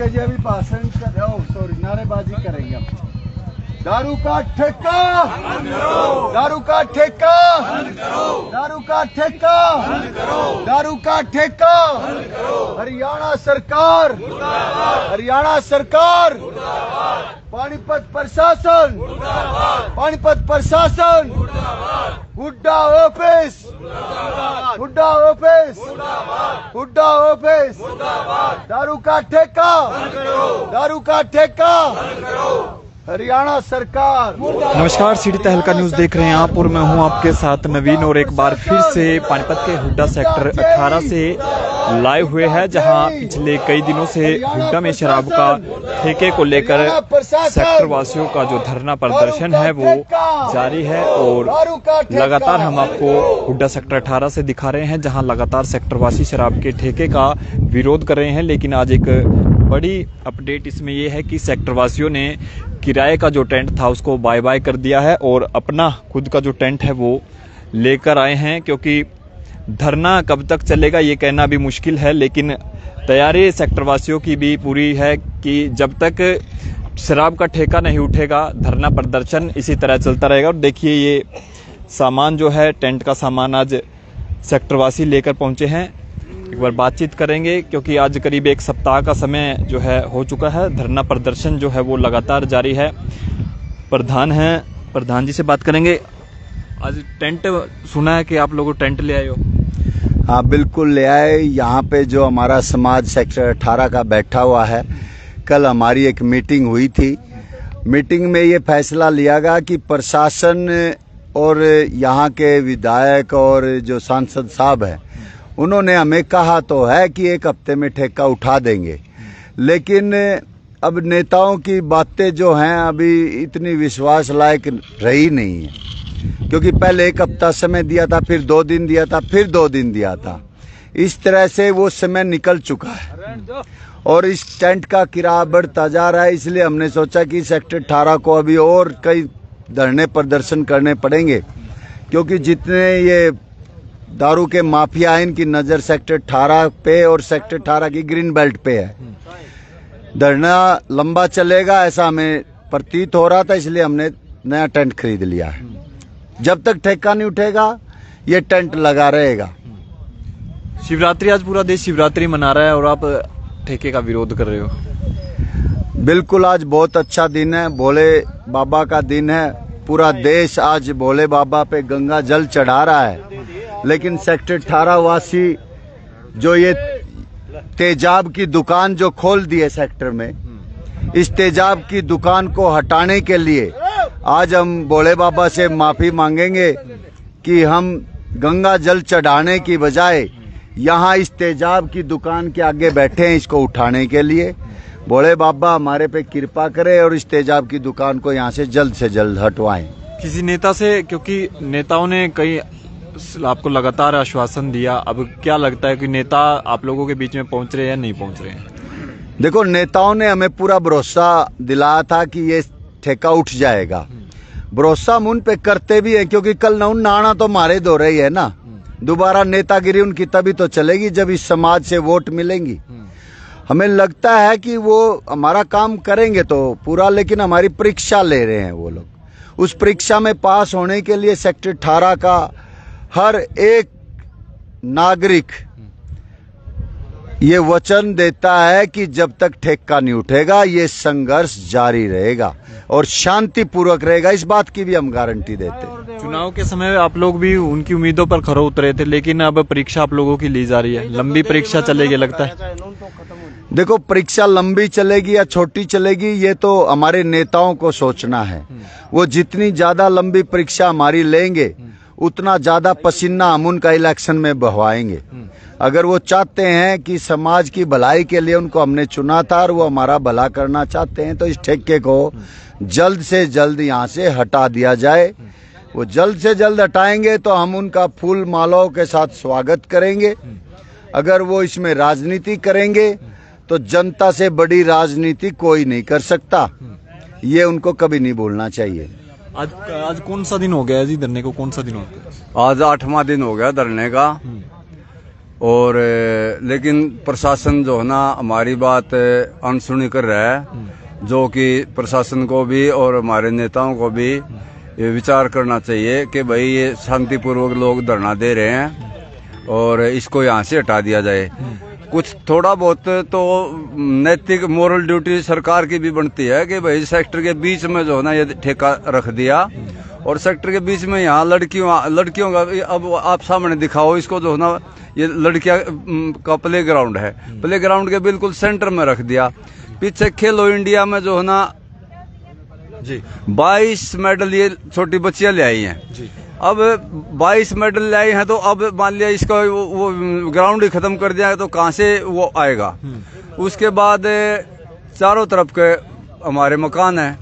Okay जी, अभी भाषण sorry नारेबाजी करेंगे हम। दारू का ठेका, दारू का ठेका, दारू का ठेका, दारू का ठेका। हरियाणा सरकार, हरियाणा सरकार, पानीपत प्रशासन, पानीपत प्रशासन, Hooda office, Hooda office, Hooda office. दारू का ठेका, दारू का ठेका, हरियाणा सरकार। नमस्कार, सिटी तहलका न्यूज देख रहे हैं आप और मैं हूं आपके साथ नवीन। और एक बार फिर से पानीपत के हुड्डा सेक्टर 18 से लाइव हुए हैं, जहां पिछले कई दिनों से हुड्डा में शराब का ठेके को लेकर सेक्टर वासियों का जो धरना प्रदर्शन है वो जारी है। और लगातार हम आपको हुड्डा सेक्टर 18 से दिखा रहे हैं, जहां लगातार सेक्टर वासी शराब के ठेके का विरोध कर रहे हैं। लेकिन आज एक बड़ी अपडेट इसमें यह है कि सेक्टर वासियों ने किराए का जो टेंट था उसको बाय बाय कर दिया है और अपना खुद का जो टेंट है वो लेकर आए हैं। क्योंकि धरना कब तक चलेगा ये कहना भी मुश्किल है, लेकिन तैयारी सेक्टर वासियों की भी पूरी है कि जब तक शराब का ठेका नहीं उठेगा धरना प्रदर्शन इसी तरह चलता रहेगा। और देखिए ये सामान जो है टेंट का सामान आज सेक्टर वासी लेकर पहुंचे हैं। एक बार बातचीत करेंगे क्योंकि आज करीब एक सप्ताह का समय जो है हो चुका है। धरना प्रदर्शन जो है वो लगातार जारी है। प्रधान हैं, प्रधान जी से बात करेंगे। आज टेंट सुना है कि आप लोग टेंट ले आए हो? हाँ बिल्कुल ले आए। यहाँ पे जो हमारा समाज सेक्टर 18 का बैठा हुआ है, कल हमारी एक मीटिंग हुई थी। मीटिंग में ये फैसला लिया गया कि प्रशासन और यहाँ के विधायक और जो सांसद साहब हैं उन्होंने हमें कहा तो है कि एक हफ्ते में ठेका उठा देंगे, लेकिन अब नेताओं की बातें जो हैं अभी इतनी विश्वास लायक रही नहीं है। क्योंकि पहले एक हफ्ता समय दिया था, फिर 2 दिन दिया था, फिर 2 दिन दिया था। इस तरह से वो समय निकल चुका है और इस टेंट का किराया बढ़ता जा रहा है। इसलिए हमने सोचा कि सेक्टर 18 को अभी और कई धरने प्रदर्शन करने पड़ेंगे, क्योंकि जितने ये दारू के माफिया हैं इनकी नजर सेक्टर 18 पे और सेक्टर 18 की ग्रीन बेल्ट पे है। धरना लंबा चलेगा ऐसा हमें प्रतीत हो रहा था, इसलिए हमने नया टेंट खरीद लिया है। जब तक ठेका नहीं उठेगा ये टेंट लगा रहेगा। शिवरात्रि, आज पूरा देश शिवरात्रि मना रहा है और आप ठेके का विरोध कर रहे हो। बिल्कुल, आज बहुत अच्छा दिन है, भोले बाबा का दिन है। पूरा देश आज भोले बाबा पे गंगा जल चढ़ा रहा है। लेकिन सेक्टर 18 वासी जो ये तेजाब की दुकान जो खोल दी है सेक्टर में, इस तेजाब की दुकान को हटाने के लिए आज हम भोले बाबा से माफी मांगेंगे कि हम गंगा जल चढ़ाने की बजाय यहाँ इस तेजाब की दुकान के आगे बैठे हैं इसको उठाने के लिए। भोले बाबा हमारे पे कृपा करे और इस तेजाब की दुकान को यहाँ से जल्द हटवाएं। किसी नेता से, क्योंकि नेताओं ने कई आपको लगातार आश्वासन दिया, अब क्या लगता है कि नेता आप लोगों के बीच में पहुंच रहे हैं या नहीं पहुंच रहे हैं? देखो, नेताओं ने हमें पूरा भरोसा दिलाया था कि ये ठेका उठ जाएगा। भरोसा हम उन पे करते भी हैं, क्योंकि कल नाना तो मारे दो रही है ना। दोबारा नेतागिरी उनकी तभी तो चलेगी जब इस समाज से वोट मिलेंगी। हमें लगता है कि वो हमारा काम करेंगे तो पूरा, लेकिन हमारी परीक्षा ले रहे हैं वो लोग। उस परीक्षा में पास होने के लिए सेक्टर 18 का हर एक नागरिक ये वचन देता है कि जब तक ठेका नहीं उठेगा ये संघर्ष जारी रहेगा और शांतिपूर्वक रहेगा। इस बात की भी हम गारंटी देते हैं। चुनाव के समय आप लोग भी उनकी उम्मीदों पर खरे उतरे थे, लेकिन अब परीक्षा आप लोगों की ली जा रही है। लंबी परीक्षा चलेगी लगता है। देखो, परीक्षा लंबी चलेगी या छोटी चलेगी ये तो हमारे नेताओं को सोचना है। वो जितनी ज्यादा लंबी परीक्षा हमारी लेंगे उतना ज्यादा पसीना हम उनका इलेक्शन में बहवाएंगे। अगर वो चाहते हैं कि समाज की भलाई के लिए उनको हमने चुना था और वो हमारा भला करना चाहते हैं, तो इस ठेके को जल्द से जल्द यहाँ से हटा दिया जाए। वो जल्द से जल्द हटाएंगे तो हम उनका फूल मालाओं के साथ स्वागत करेंगे। अगर वो इसमें राजनीति करेंगे तो जनता से बड़ी राजनीति कोई नहीं कर सकता। ये उनको कभी नहीं भूलना चाहिए। आज कौन सा दिन हो गया जी धरने को? कौन सा दिन हो गया? आज 8वां दिन हो गया धरने का। और लेकिन प्रशासन जो है ना हमारी बात अनसुनी कर रहा है, जो कि प्रशासन को भी और हमारे नेताओं को भी ये विचार करना चाहिए कि भाई ये शांतिपूर्वक लोग धरना दे रहे हैं और इसको यहाँ से हटा दिया जाए। कुछ थोड़ा बहुत तो नैतिक मोरल ड्यूटी सरकार की भी बनती है कि भाई सेक्टर के बीच में जो है ना ये ठेका रख दिया, और सेक्टर के बीच में यहाँ लड़कियों का अब आप सामने दिखाओ इसको जो है ना, ये लड़कियां का प्ले ग्राउंड है, प्ले ग्राउंड के बिल्कुल सेंटर में रख दिया। पीछे खेलो इंडिया में जो है ना जी 22 मेडल ये छोटी बच्चियां ले आई हैं जी। अब 22 मेडल ले आई हैं, तो अब मान लिया इसका वो ग्राउंड ही खत्म कर दिया तो कहाँ से वो आएगा। उसके बाद चारों तरफ के हमारे मकान हैं,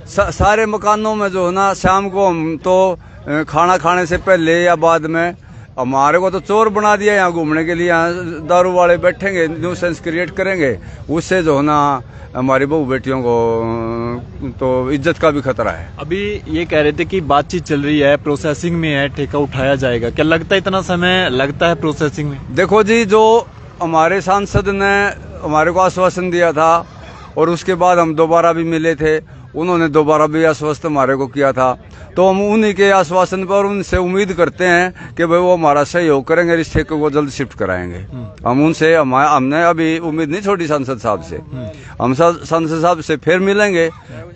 सारे मकानों में जो है ना शाम को हम तो खाना खाने से पहले या बाद में हमारे को तो चोर बना दिया यहाँ घूमने के लिए, यहाँ दारू वाले बैठेंगे, न्यूसेंस क्रिएट करेंगे, उससे जो है ना हमारी बहू बेटियों को तो इज्जत का भी खतरा है। अभी ये कह रहे थे कि बातचीत चल रही है, प्रोसेसिंग में है, ठेका उठाया जाएगा, क्या लगता है इतना समय लगता है प्रोसेसिंग में? देखो जी, जो हमारे सांसद ने हमारे को आश्वासन दिया था और उसके बाद हम दोबारा भी मिले थे, उन्होंने दोबारा भी आश्वस्त हमारे को किया था, तो हम उन्हीं के आश्वासन पर उनसे उम्मीद करते हैं कि भाई वो हमारा सहयोग करेंगे, इस ठेके को जल्द शिफ्ट कराएंगे। हम उनसे हमने अभी उम्मीद नहीं छोड़ी सांसद साहब से, हम सांसद साहब से फिर मिलेंगे,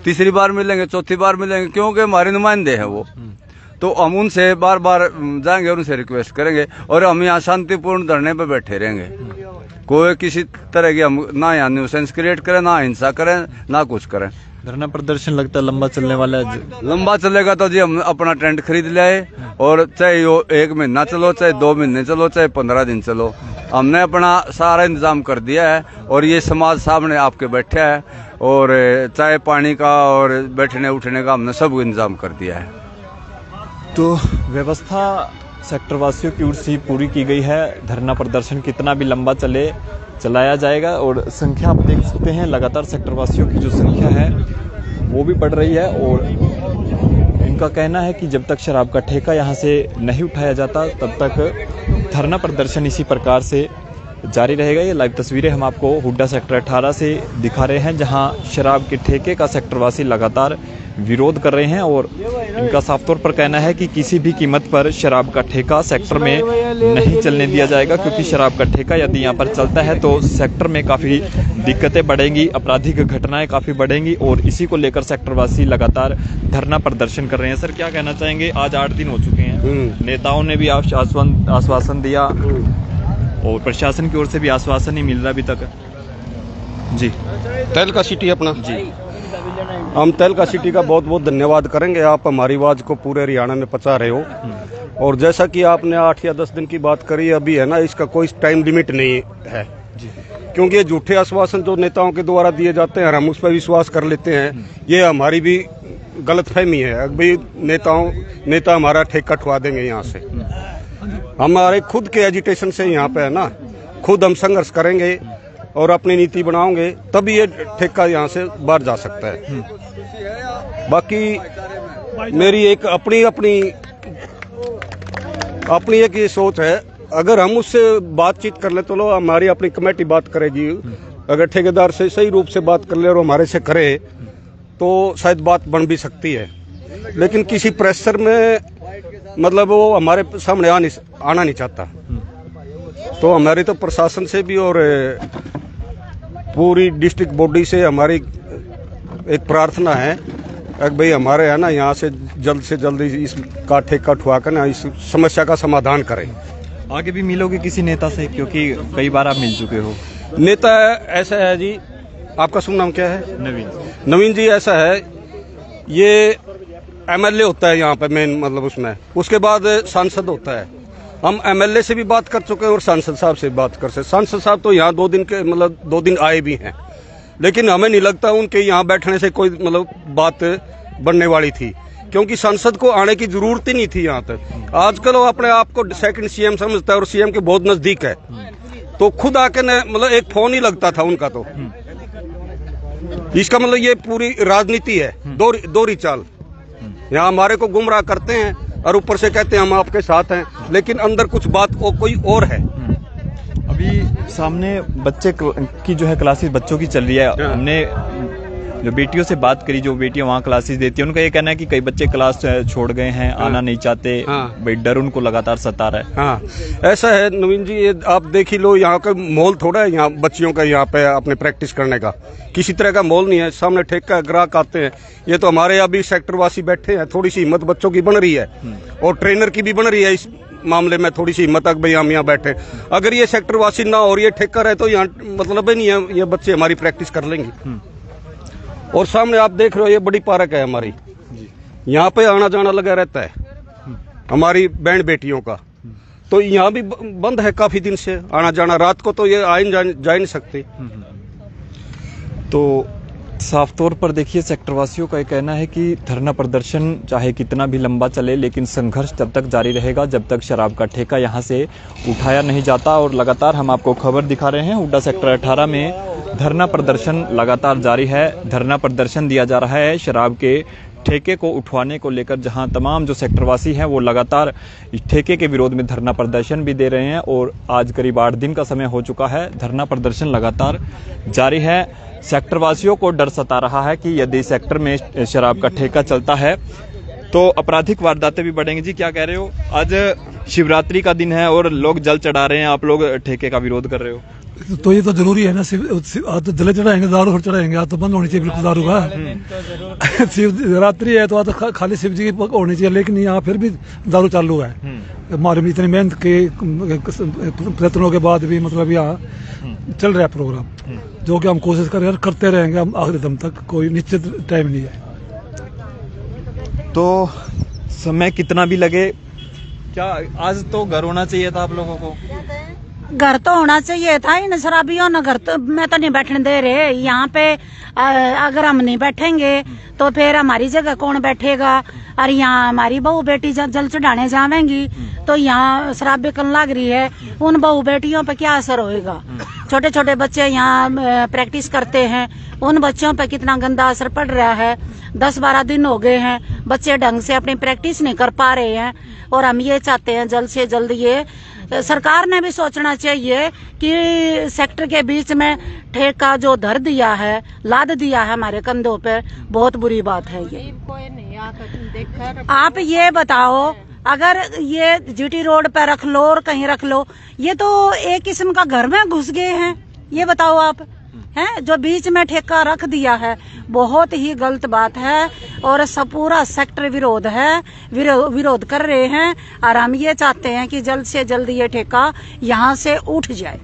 तीसरी बार मिलेंगे, चौथी बार मिलेंगे, क्योंकि हमारे नुमाइंदे हैं वो, तो हम उनसे बार बार जाएंगे और उनसे रिक्वेस्ट करेंगे, और हम यहाँ शांतिपूर्ण धरने पर बैठे रहेंगे। कोई किसी तरह की हम ना यहाँ न्यूसेंस क्रिएट करें, ना हिंसा करें, ना कुछ करें। धरना प्रदर्शन लगता है लंबा चलने वाला है। लंबा चलेगा तो जी हम अपना टेंट खरीद लाए, और चाहे वो 1 महीना चलो, चाहे 2 महीने चलो, चाहे 15 दिन चलो, हमने अपना सारा इंतजाम कर दिया है, और ये समाज सामने आपके बैठा है, और चाय पानी का और बैठने उठने का हमने सब इंतजाम कर दिया है। तो व्यवस्था सेक्टर वासियों की ओर से पूरी की गई है। धरना प्रदर्शन कितना भी लंबा चले चलाया जाएगा, और संख्या आप देख सकते हैं लगातार सेक्टर वासियों की जो संख्या है वो भी बढ़ रही है, और इनका कहना है कि जब तक शराब का ठेका यहाँ से नहीं उठाया जाता तब तक धरना प्रदर्शन इसी प्रकार से जारी रहेगा। ये लाइव तस्वीरें हम आपको हुड्डा सेक्टर 18 से दिखा रहे हैं, जहाँ शराब के ठेके का सेक्टरवासी लगातार विरोध कर रहे हैं, और इनका साफ तौर पर कहना है कि किसी भी कीमत पर शराब का ठेका सेक्टर में नहीं चलने दिया जाएगा, क्योंकि शराब का ठेका यदि यहाँ पर चलता है तो सेक्टर में काफ़ी दिक्कतें बढ़ेंगी, आपराधिक घटनाएं काफ़ी बढ़ेंगी, और इसी को लेकर सेक्टरवासी लगातार धरना प्रदर्शन कर रहे हैं। सर, क्या कहना चाहेंगे? आज 8 दिन हो चुके हैं, नेताओं ने भी आश्वासन दिया और प्रशासन की ओर से भी आश्वासन नहीं मिल रहा अभी तक। जी, तहलका सिटी अपना जी, हम तहलका सिटी का बहुत बहुत धन्यवाद करेंगे, आप हमारी आवाज़ को पूरे हरियाणा में पहुंचा रहे हो। और जैसा कि आपने 8 या 10 दिन की बात करी, अभी है ना, इसका कोई टाइम लिमिट नहीं है, क्योंकि ये झूठे आश्वासन जो नेताओं के द्वारा दिए जाते हैं, हम उस पर विश्वास कर लेते हैं। ये हमारी भी गलतफहमी है, अभी नेता हमारा ठेका उठवा देंगे यहाँ से। हमारे खुद के एजिटेशन से यहाँ पे है ना, खुद हम संघर्ष करेंगे और अपनी नीति बनाओगे, तभी ये ठेका यहाँ से बाहर जा सकता है। बाकी मेरी एक अपनी एक ये सोच है, अगर हम उससे बातचीत कर ले तो लो, हमारी अपनी कमेटी बात करेगी, अगर ठेकेदार से सही रूप से बात कर ले और हमारे से करे तो शायद बात बन भी सकती है। लेकिन किसी प्रेशर में मतलब वो हमारे सामने आना नहीं चाहता, तो हमारी तो प्रशासन से भी और पूरी डिस्ट्रिक्ट बॉडी से हमारी एक प्रार्थना है कि भाई हमारे है ना, यहाँ से जल्द इसका ठेका उठवा कर ना इस समस्या का समाधान करें। आगे भी मिलोगे किसी नेता से, क्योंकि कई बार आप मिल चुके हो? नेता ऐसा है जी, आपका शुभ नाम क्या है? नवीन जी। ऐसा है, ये MLA होता है यहाँ पे मेन, मतलब उसके बाद सांसद होता है। हम MLA से भी बात कर चुके हैं और सांसद साहब से बात कर सकते। सांसद साहब तो यहाँ 2 दिन आए भी हैं, लेकिन हमें नहीं लगता उनके यहाँ बैठने से कोई बात बनने वाली थी, क्योंकि सांसद को आने की जरूरत ही नहीं थी यहाँ तक। आजकल वो अपने आप को सेकंड CM समझता है और CM के बहुत नजदीक है, तो खुद आके एक फोन ही लगता था उनका। तो इसका ये पूरी राजनीति है, दोहरी चाल। यहाँ हमारे को गुमराह करते हैं और ऊपर से कहते हैं हम आपके साथ हैं, लेकिन अंदर कुछ बात कोई और है। अभी सामने बच्चे की जो है क्लासेस बच्चों की चल रही है। हमने जो बेटियों से बात करी, जो बेटियां वहाँ क्लासेस देती है, उनका ये कहना है कि कई बच्चे क्लास छोड़ गए हैं, आना नहीं चाहते, भाई डर उनको लगातार सता रहा है। हाँ, ऐसा है नवीन जी, ये आप देख ही लो, यहाँ का माहौल थोड़ा है यहाँ बच्चियों का, यहाँ पे अपने प्रैक्टिस करने का किसी तरह का माहौल नहीं है। सामने ठेका ग्राहक आते हैं, ये तो हमारे अभी सेक्टर वासी बैठे हैं, थोड़ी सी हिम्मत बच्चों की बन रही है और ट्रेनर की भी बन रही है इस मामले में, थोड़ी सी हिम्मत तक भाई हम यहाँ बैठे। अगर ये सेक्टर वासी ना और ये ठेका रहे तो यहाँ मतलब ही नहीं है, ये बच्चे हमारी प्रैक्टिस कर लेंगे। और सामने आप देख रहे हो ये बड़ी पार्क है हमारी, यहाँ पे आना जाना लगा रहता है हमारी बहन बेटियों का, तो यहाँ भी बंद है काफी दिन से आना जाना, रात को तो ये जा नहीं सकते। तो साफ तौर पर देखिए सेक्टरवासियों का ये कहना है कि धरना प्रदर्शन चाहे कितना भी लंबा चले, लेकिन संघर्ष तब तक जारी रहेगा जब तक शराब का ठेका यहाँ से उठाया नहीं जाता। और लगातार हम आपको खबर दिखा रहे हैं, हुड्डा सेक्टर 18 में धरना प्रदर्शन लगातार जारी है। धरना प्रदर्शन दिया जा रहा है शराब के ठेके को उठवाने को लेकर, जहां तमाम जो सेक्टरवासी हैं वो लगातार इस ठेके के विरोध में धरना प्रदर्शन भी दे रहे हैं। और आज करीब 8 दिन का समय हो चुका है, धरना प्रदर्शन लगातार जारी है। सेक्टरवासियों को डर सता रहा है कि यदि सेक्टर में शराब का ठेका चलता है तो आपराधिक वारदातें भी बढ़ेंगी। जी क्या कह रहे हो? आज शिवरात्रि का दिन है और लोग जल चढ़ा रहे हैं, आप लोग ठेके का विरोध कर रहे हो, तो ये तो जरूरी है ना। आज तो जले चढ़ाएंगे, दारू और चढ़ाएंगे, आज तो बंद होनी चाहिए बिल्कुल दारू का। शिवरात्रि है तो आज तो खाली शिव जी की होनी चाहिए, लेकिन यहाँ फिर भी दारू चालू है। हमारे इतनी मेहनत के प्रयत्नों के बाद भी मतलब यहाँ चल रहा है प्रोग्राम, जो कि हम कोशिश करते रहेंगे हम आखिरी दम तक, कोई निश्चित टाइम नहीं है। तो समय कितना भी लगे, क्या आज तो घर होना चाहिए था आप लोगों को? घर तो होना चाहिए था, इन शराबियों ने घर तो मैं तो नहीं बैठने दे रहे यहाँ पे। अगर हम नहीं बैठेंगे तो फिर हमारी जगह कौन बैठेगा? और यहाँ हमारी बहू बेटी जल चढ़ाने जावेंगी तो यहाँ शराब बिकन लग रही है, उन बहू बेटियों पे क्या असर होएगा? छोटे छोटे बच्चे यहाँ प्रैक्टिस करते हैं, उन बच्चों पे कितना गंदा असर पड़ रहा है। 10-12 दिन हो गए हैं, बच्चे ढंग से अपनी प्रैक्टिस नहीं कर पा रहे हैं। और हम ये चाहते हैं जल्द से जल्द ये सरकार ने भी सोचना चाहिए कि सेक्टर के बीच में ठेका जो धर दिया है, लाद दिया है हमारे कंधों पे, बहुत बुरी बात है ये। आप ये बताओ, अगर ये जीटी रोड पे रख लो और कहीं रख लो, ये तो एक किस्म का घर में घुस गए हैं। ये बताओ आप, हैं जो बीच में ठेका रख दिया है, बहुत ही गलत बात है। और सब पूरा सेक्टर विरोध है, विरोध कर रहे हैं। और हम ये चाहते हैं कि जल्द से जल्द ये ठेका यहाँ से उठ जाए।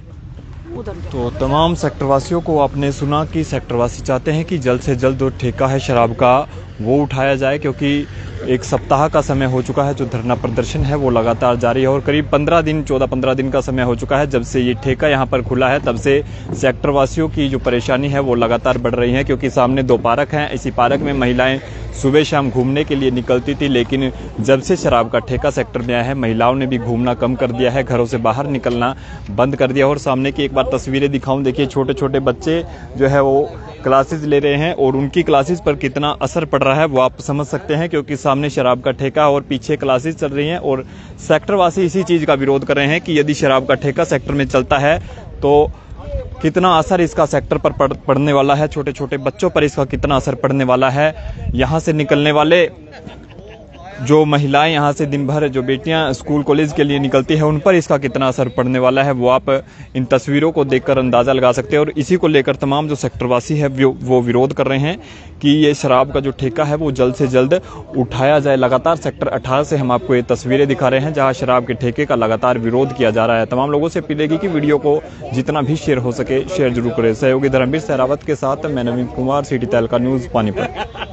तो तमाम सेक्टरवासियों को आपने सुना कि सेक्टरवासी चाहते हैं कि जल्द से जल्द जो ठेका है शराब का वो उठाया जाए, क्योंकि एक सप्ताह का समय हो चुका है जो धरना प्रदर्शन है वो लगातार जारी है। और करीब 14-15 दिन का समय हो चुका है जब से ये ठेका यहाँ पर खुला है, तब से सेक्टरवासियों की जो परेशानी है वो लगातार बढ़ रही है। क्योंकि सामने 2 पार्क हैं, इसी पार्क में महिलाएं सुबह शाम घूमने के लिए निकलती थी, लेकिन जब से शराब का ठेका सेक्टर में आया है महिलाओं ने भी घूमना कम कर दिया है, घरों से बाहर निकलना बंद कर दिया। और सामने की एक बार तस्वीरें दिखाऊं, देखिए छोटे छोटे बच्चे जो है वो क्लासेस ले रहे हैं और उनकी क्लासेस पर कितना असर पड़ रहा है वो आप समझ सकते हैं, क्योंकि सामने शराब का ठेका और पीछे क्लासेस चल रही हैं। और सेक्टरवासी इसी चीज का विरोध कर रहे हैं कि यदि शराब का ठेका सेक्टर में चलता है तो कितना असर इसका सेक्टर पर पड़ने वाला है, छोटे छोटे बच्चों पर इसका कितना असर पड़ने वाला है। यहाँ से निकलने वाले जो महिलाएं, यहाँ से दिन भर जो बेटियां स्कूल कॉलेज के लिए निकलती है, उन पर इसका कितना असर पड़ने वाला है वो आप इन तस्वीरों को देखकर अंदाजा लगा सकते हैं। और इसी को लेकर तमाम जो सेक्टरवासी है वो विरोध कर रहे हैं कि ये शराब का जो ठेका है वो जल्द से जल्द उठाया जाए। लगातार सेक्टर 18 से हम आपको ये तस्वीरें दिखा रहे हैं जहाँ शराब के ठेके का लगातार विरोध किया जा रहा है। तमाम लोगों से अपील है कि वीडियो को जितना भी शेयर हो सके शेयर जरूर करें। सहयोगी धर्मवीर सहरावत के साथ मैं नवीन कुमार, सिटी तहलका न्यूज़ पानीपत।